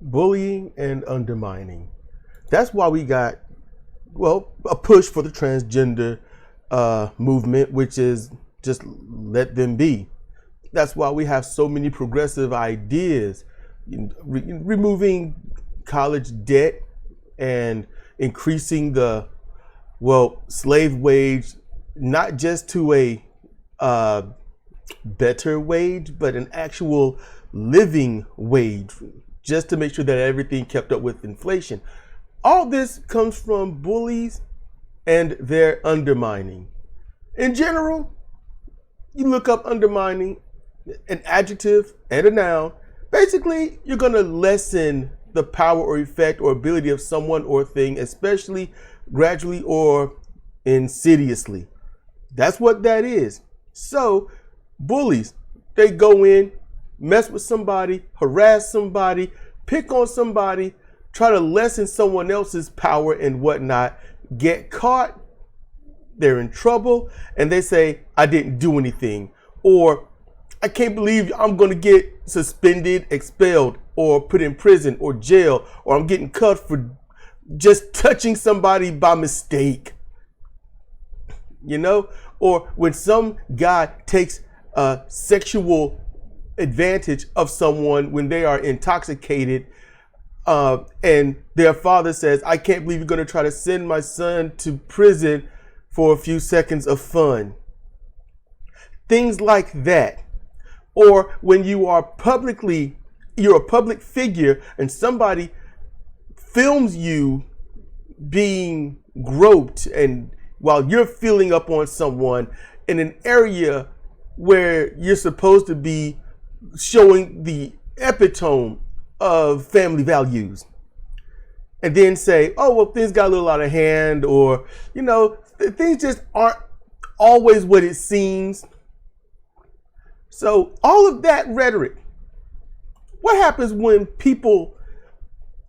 Bullying and undermining. That's why we got, well, a push for the transgender movement, which is just let them be. That's why we have so many progressive ideas, removing college debt and increasing the, well, slave wage, not just to a better wage, but an actual living wage, just to make sure that everything kept up with inflation. All this comes from bullies and their undermining. In general, you look up undermining, an adjective and a noun. Basically, you're going to lessen the power or effect or ability of someone or thing, especially gradually or insidiously. That's what that is. So, bullies, they go in, mess with somebody, harass somebody, pick on somebody, try to lessen someone else's power and whatnot, get caught, they're in trouble, and they say, I didn't do anything. Or, I can't believe I'm going to get suspended, expelled, or put in prison or jail, or I'm getting cut for just touching somebody by mistake. You know? Or when some guy takes sexual advantage of someone when they are intoxicated, and their father says, I can't believe you're going to try to send my son to prison for a few seconds of fun. Things like that. Or when you're a public figure and somebody films you being groped, and while you're feeling up on someone in an area where you're supposed to be showing the epitome of family values, and then say, oh, well, things got a little out of hand, or, you know, things just aren't always what it seems. So all of that rhetoric, what happens when people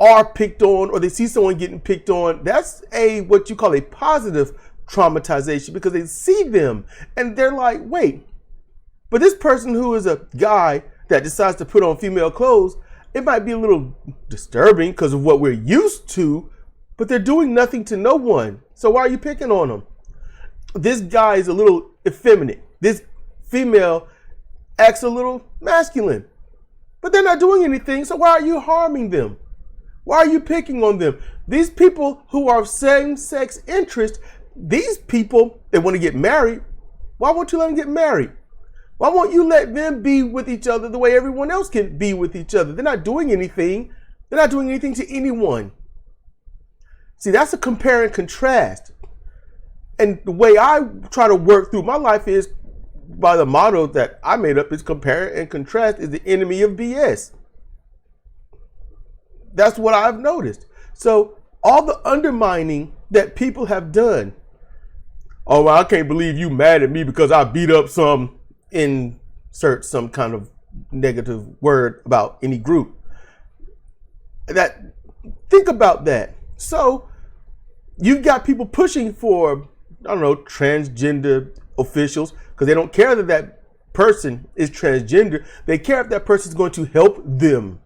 are picked on or they see someone getting picked on? That's what you call a positive traumatization, because they see them and they're like, wait, but this person who is a guy that decides to put on female clothes, it might be a little disturbing because of what we're used to, but they're doing nothing to no one. So why are you picking on them? This guy is a little effeminate. This female acts a little masculine, but they're not doing anything. So why are you harming them? Why are you picking on them? These people who are same-sex interest, these people, they want to get married. Why won't you let them get married? Why won't you let them be with each other the way everyone else can be with each other? They're not doing anything. They're not doing anything to anyone. See, that's a compare and contrast. And the way I try to work through my life is by the motto that I made up, is compare and contrast is the enemy of BS. That's what I've noticed. So all the undermining that people have done. Oh, well, I can't believe you mad at me because I beat up some, insert some kind of negative word about any group. Think about that. So you've got people pushing for, I don't know, transgender officials, because they don't care that that person is transgender. They care if that person is going to help them.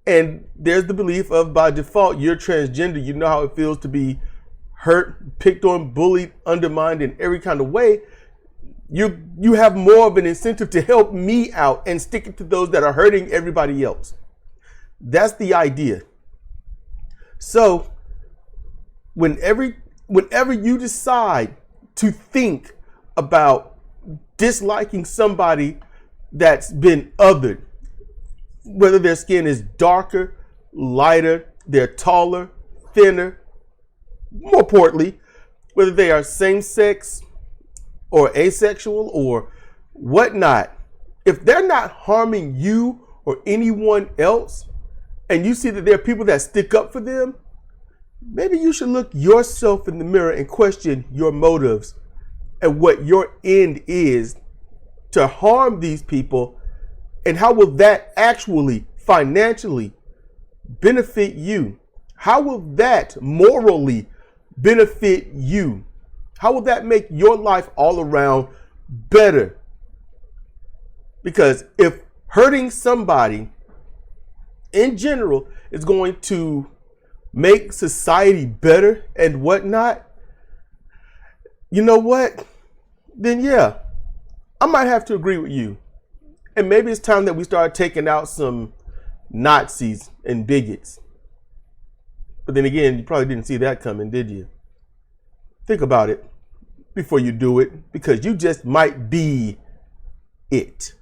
And there's the belief of, by default, you're transgender. You know how it feels to be hurt, picked on, bullied, undermined in every kind of way. You have more of an incentive to help me out and stick it to those that are hurting everybody else. That's the idea. So whenever you decide to think about disliking somebody that's been othered, whether their skin is darker, lighter, they're taller, thinner, more importantly, whether they are same-sex or asexual or whatnot, if they're not harming you or anyone else, and you see that there are people that stick up for them, maybe you should look yourself in the mirror and question your motives and what your end is to harm these people, and how will that actually financially benefit you? How will that morally benefit you? How will that make your life all around better? Because if hurting somebody in general is going to make society better and whatnot, you know what? Then yeah, I might have to agree with you. And maybe it's time that we start taking out some Nazis and bigots. But then again, you probably didn't see that coming, did you? Think about it before you do it, because you just might be it.